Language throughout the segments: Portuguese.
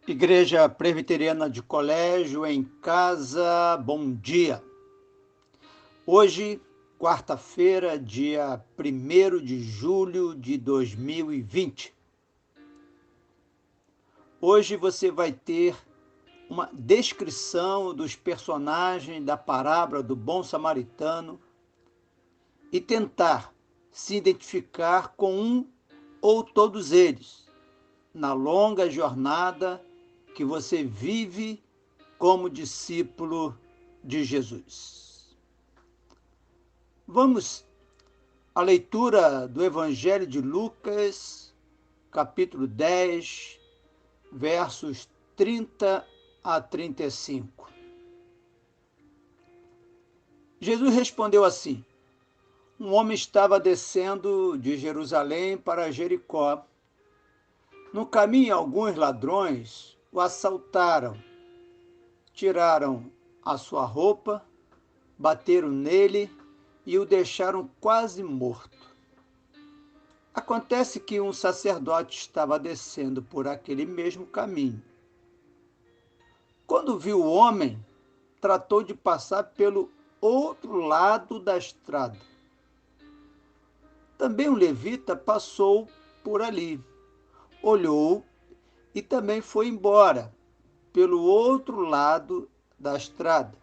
Igreja Presbiteriana de Colégio em Casa, bom dia. Hoje, quarta-feira, dia 1º de julho de 2020. Hoje você vai ter uma descrição dos personagens da parábola do bom samaritano e tentar se identificar com um ou todos eles na longa jornada que você vive como discípulo de Jesus. Vamos à leitura do Evangelho de Lucas, capítulo 10, versos 30 a 35. Jesus respondeu assim: um homem estava descendo de Jerusalém para Jericó. No caminho, alguns ladrões o assaltaram, tiraram a sua roupa, bateram nele e o deixaram quase morto. Acontece que um sacerdote estava descendo por aquele mesmo caminho. Quando viu o homem, tratou de passar pelo outro lado da estrada. Também um levita passou por ali, olhou e também foi embora pelo outro lado da estrada.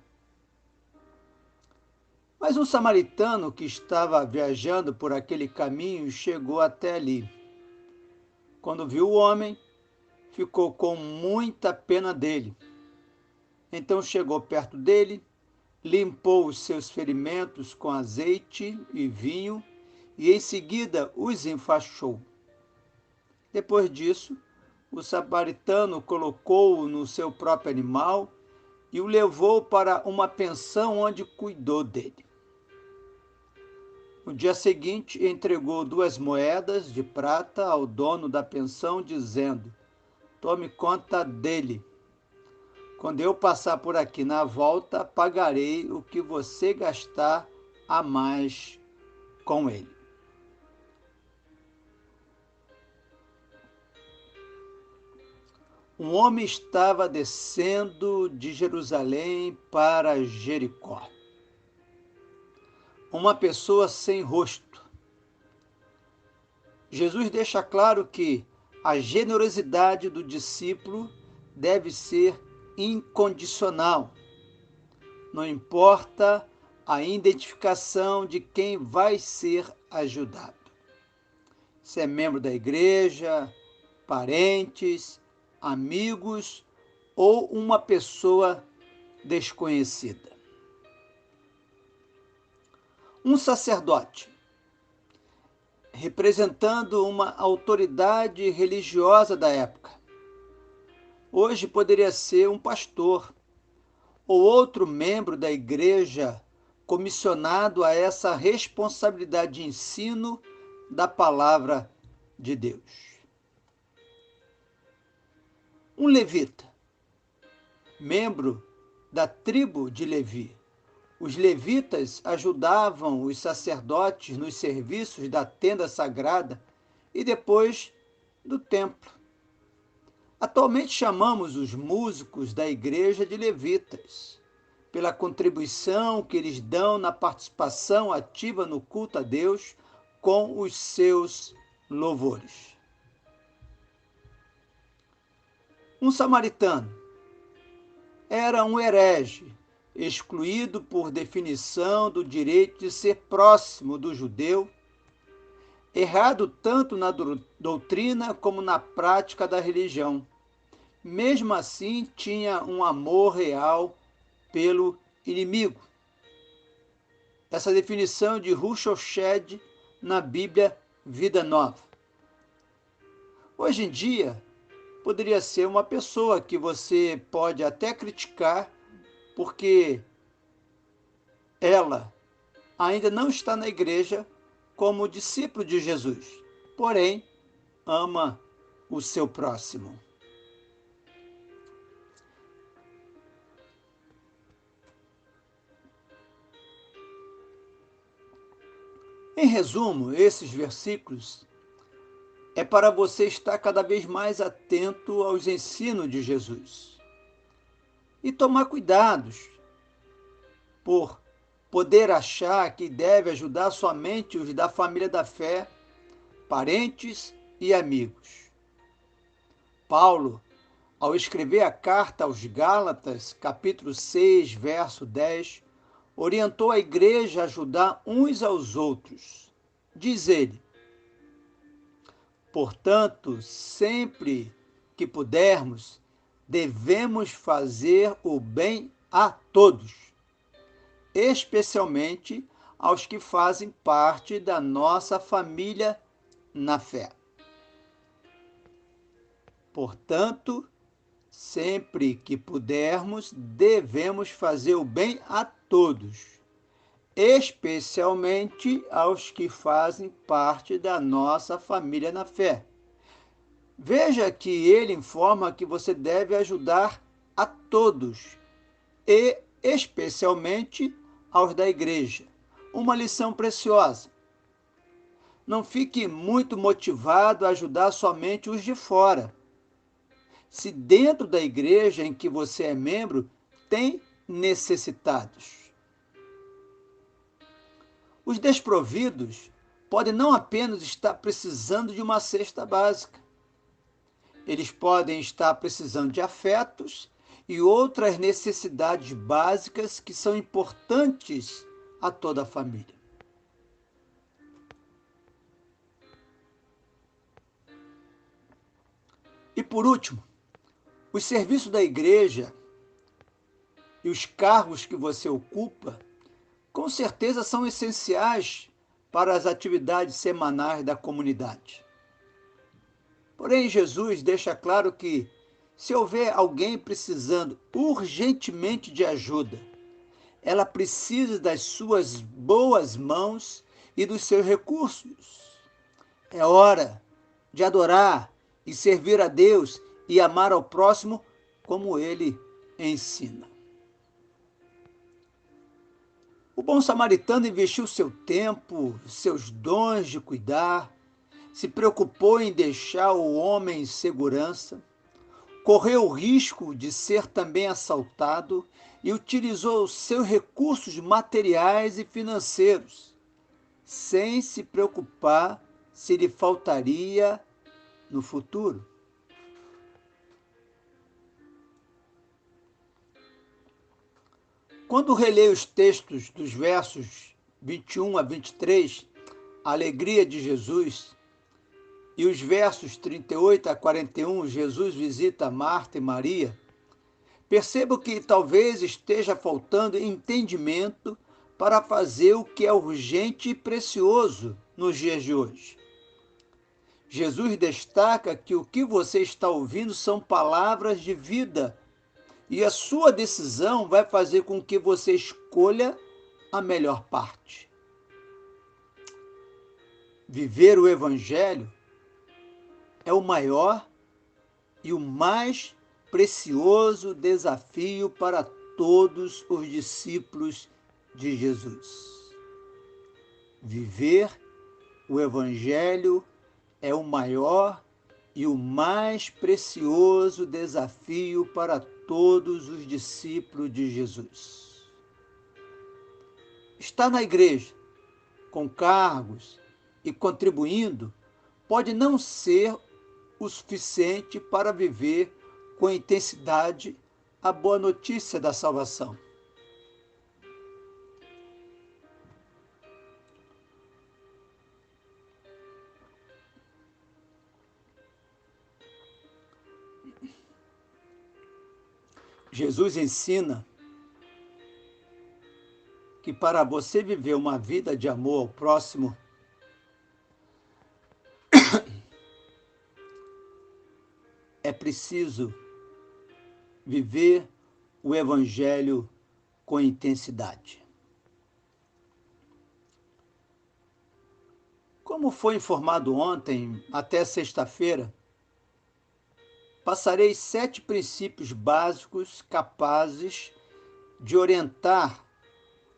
Mas um samaritano que estava viajando por aquele caminho chegou até ali. Quando viu o homem, ficou com muita pena dele. Então chegou perto dele, limpou os seus ferimentos com azeite e vinho e em seguida os enfaixou. Depois disso, o samaritano colocou-o no seu próprio animal e o levou para uma pensão onde cuidou dele. No dia seguinte, entregou 2 moedas de prata ao dono da pensão, dizendo: tome conta dele. Quando eu passar por aqui na volta, pagarei o que você gastar a mais com ele. Um homem estava descendo de Jerusalém para Jericó. Uma pessoa sem rosto. Jesus deixa claro que a generosidade do discípulo deve ser incondicional. Não importa a identificação de quem vai ser ajudado. Se é membro da igreja, parentes, amigos ou uma pessoa desconhecida. Um sacerdote, representando uma autoridade religiosa da época. Hoje poderia ser um pastor ou outro membro da igreja comissionado a essa responsabilidade de ensino da palavra de Deus. Um levita, membro da tribo de Levi. Os levitas ajudavam os sacerdotes nos serviços da tenda sagrada e depois do templo. Atualmente chamamos os músicos da igreja de levitas, pela contribuição que eles dão na participação ativa no culto a Deus com os seus louvores. Um samaritano era um herege, excluído por definição do direito de ser próximo do judeu, errado tanto na doutrina como na prática da religião. Mesmo assim, tinha um amor real pelo inimigo. Essa definição de Russell Shedd na Bíblia Vida Nova. Hoje em dia, poderia ser uma pessoa que você pode até criticar porque ela ainda não está na igreja como discípulo de Jesus, porém ama o seu próximo. Em resumo, esses versículos é para você estar cada vez mais atento aos ensinos de Jesus e tomar cuidados por poder achar que deve ajudar somente os da família da fé, parentes e amigos. Paulo, ao escrever a carta aos Gálatas, capítulo 6, verso 10, orientou a igreja a ajudar uns aos outros. Diz ele: portanto, sempre que pudermos, devemos fazer o bem a todos, especialmente aos que fazem parte da nossa família na fé. Portanto, sempre que pudermos, devemos fazer o bem a todos, especialmente aos que fazem parte da nossa família na fé. Veja que ele informa que você deve ajudar a todos, e especialmente aos da igreja. Uma lição preciosa. Não fique muito motivado a ajudar somente os de fora. Se dentro da igreja em que você é membro, tem necessitados. Os desprovidos podem não apenas estar precisando de uma cesta básica. Eles podem estar precisando de afetos e outras necessidades básicas que são importantes a toda a família. E por último, os serviços da igreja e os cargos que você ocupa, com certeza são essenciais para as atividades semanais da comunidade. Porém, Jesus deixa claro que, se houver alguém precisando urgentemente de ajuda, ela precisa das suas boas mãos e dos seus recursos. É hora de adorar e servir a Deus e amar ao próximo como ele ensina. O bom samaritano investiu seu tempo, seus dons de cuidar, se preocupou em deixar o homem em segurança, correu o risco de ser também assaltado e utilizou seus recursos materiais e financeiros, sem se preocupar se lhe faltaria no futuro. Quando releio os textos dos versos 21 a 23, a alegria de Jesus, e os versos 38 a 41, Jesus visita Marta e Maria, percebo que talvez esteja faltando entendimento para fazer o que é urgente e precioso nos dias de hoje. Jesus destaca que o que você está ouvindo são palavras de vida, e a sua decisão vai fazer com que você escolha a melhor parte. Viver o Evangelho é o maior e o mais precioso desafio para todos os discípulos de Jesus. Viver o Evangelho é o maior e o mais precioso desafio para todos os discípulos de Jesus. Estar na igreja, com cargos e contribuindo, pode não ser o suficiente para viver com intensidade a boa notícia da salvação. Jesus ensina que para você viver uma vida de amor ao próximo, é preciso viver o Evangelho com intensidade. Como foi informado ontem, até sexta-feira, passarei 7 princípios básicos capazes de orientar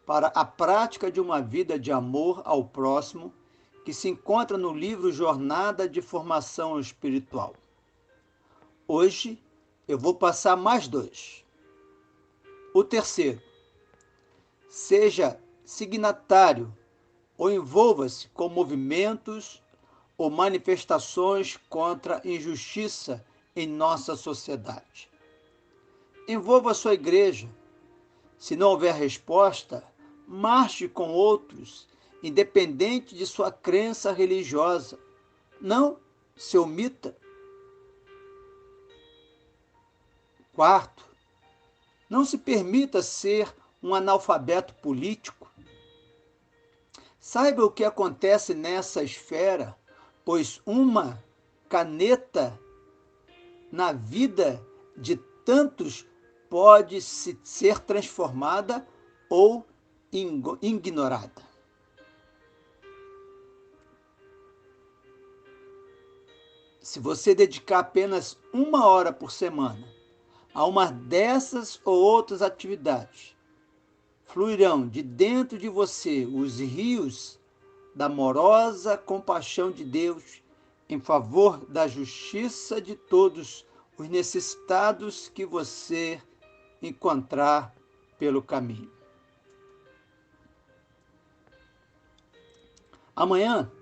para a prática de uma vida de amor ao próximo que se encontra no livro Jornada de Formação Espiritual. Hoje eu vou passar mais 2. O terceiro, seja signatário ou envolva-se com movimentos ou manifestações contra a injustiça em nossa sociedade. Envolva a sua igreja. Se não houver resposta, marche com outros, independente de sua crença religiosa. Não se omita. Quarto, não se permita ser um analfabeto político. Saiba o que acontece nessa esfera, pois uma caneta na vida de tantos pode ser transformada ou ignorada. Se você dedicar apenas 1 hora por semana a uma dessas ou outras atividades, fluirão de dentro de você os rios da amorosa compaixão de Deus em favor da justiça de todos os necessitados que você encontrar pelo caminho. Amanhã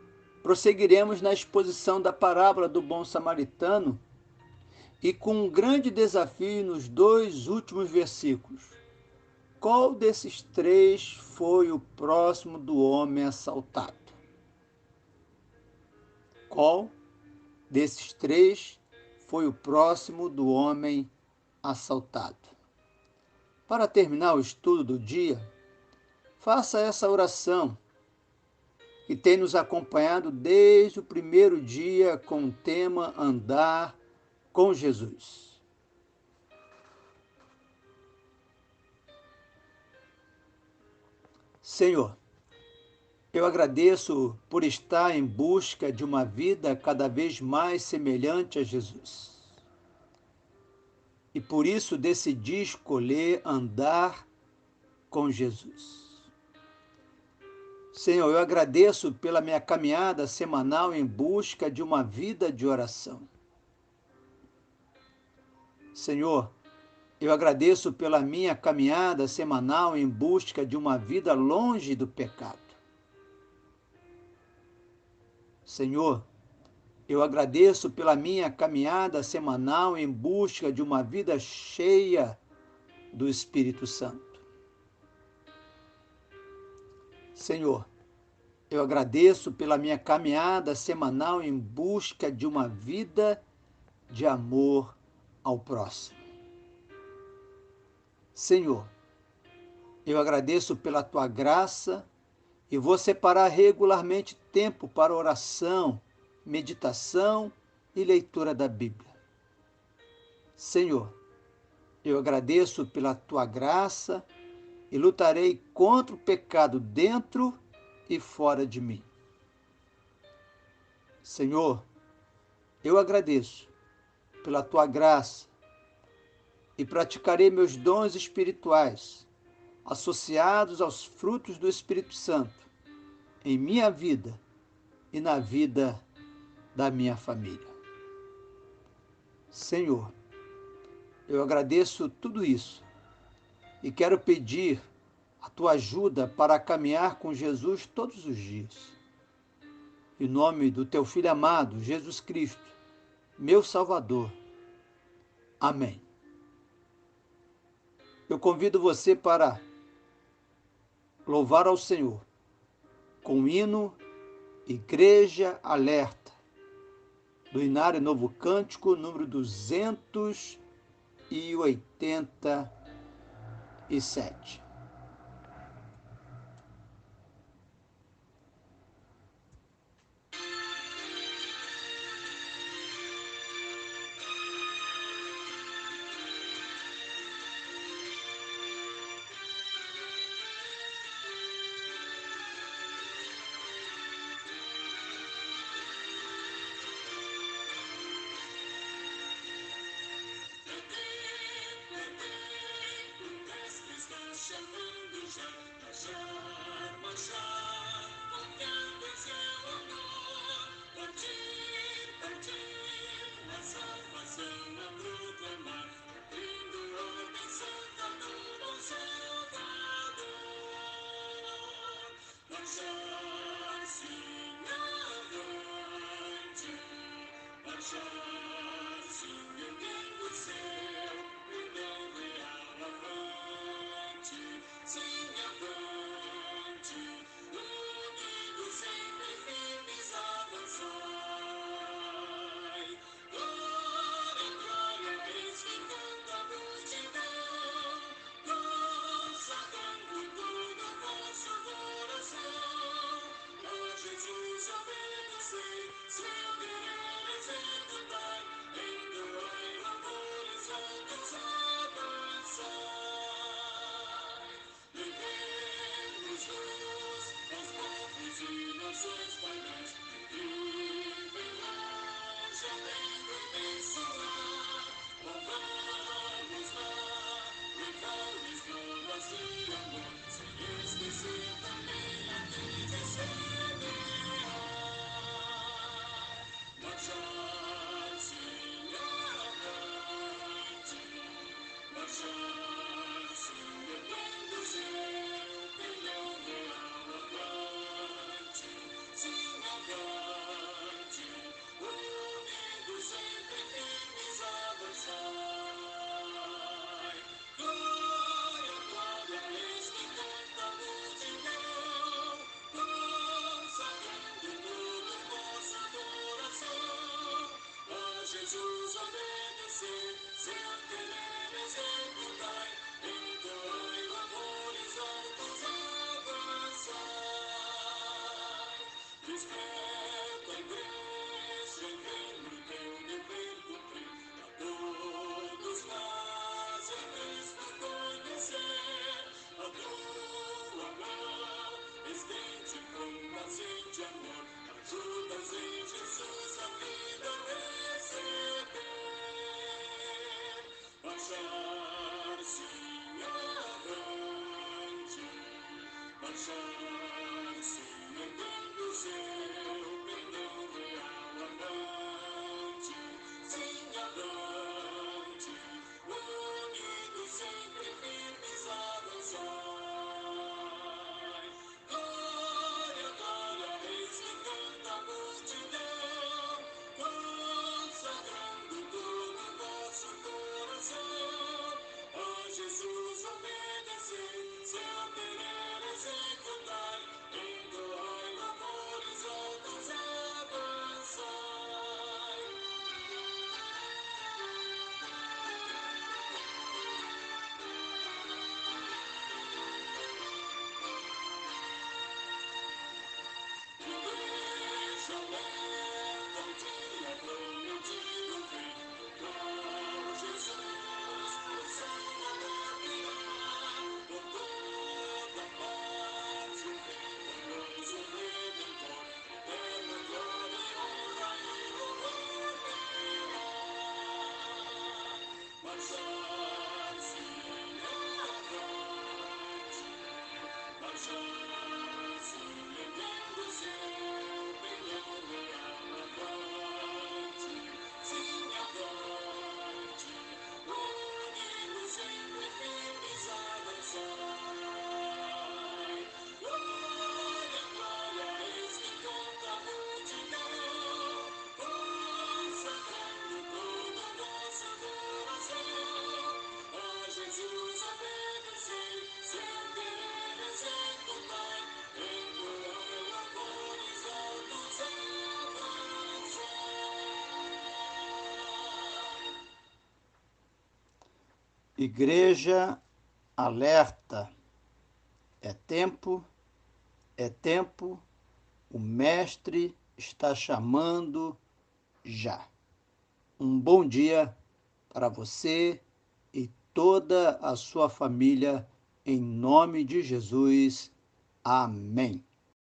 prosseguiremos na exposição da parábola do bom samaritano e com um grande desafio nos 2 últimos versículos. Qual desses 3 foi o próximo do homem assaltado? Qual desses 3 foi o próximo do homem assaltado? Para terminar o estudo do dia, faça essa oração que tem nos acompanhado desde o primeiro dia com o tema Andar com Jesus. Senhor, eu agradeço por estar em busca de uma vida cada vez mais semelhante a Jesus. E por isso decidi escolher andar com Jesus. Senhor, eu agradeço pela minha caminhada semanal em busca de uma vida de oração. Senhor, eu agradeço pela minha caminhada semanal em busca de uma vida longe do pecado. Senhor, eu agradeço pela minha caminhada semanal em busca de uma vida cheia do Espírito Santo. Senhor, eu agradeço pela minha caminhada semanal em busca de uma vida de amor ao próximo. Senhor, eu agradeço pela tua graça e vou separar regularmente tempo para oração, meditação e leitura da Bíblia. Senhor, eu agradeço pela tua graça e lutarei contra o pecado dentro e fora de mim. Senhor, eu agradeço pela tua graça e praticarei meus dons espirituais associados aos frutos do Espírito Santo em minha vida e na vida da minha família. Senhor, eu agradeço tudo isso e quero pedir a tua ajuda para caminhar com Jesus todos os dias. Em nome do teu Filho amado, Jesus Cristo, meu Salvador. Amém. Eu convido você para louvar ao Senhor com o hino Igreja Alerta, do Inário Novo Cântico, número 287. Igreja alerta. É tempo, o Mestre está chamando já. Um bom dia para você e toda a sua família, em nome de Jesus. Amém.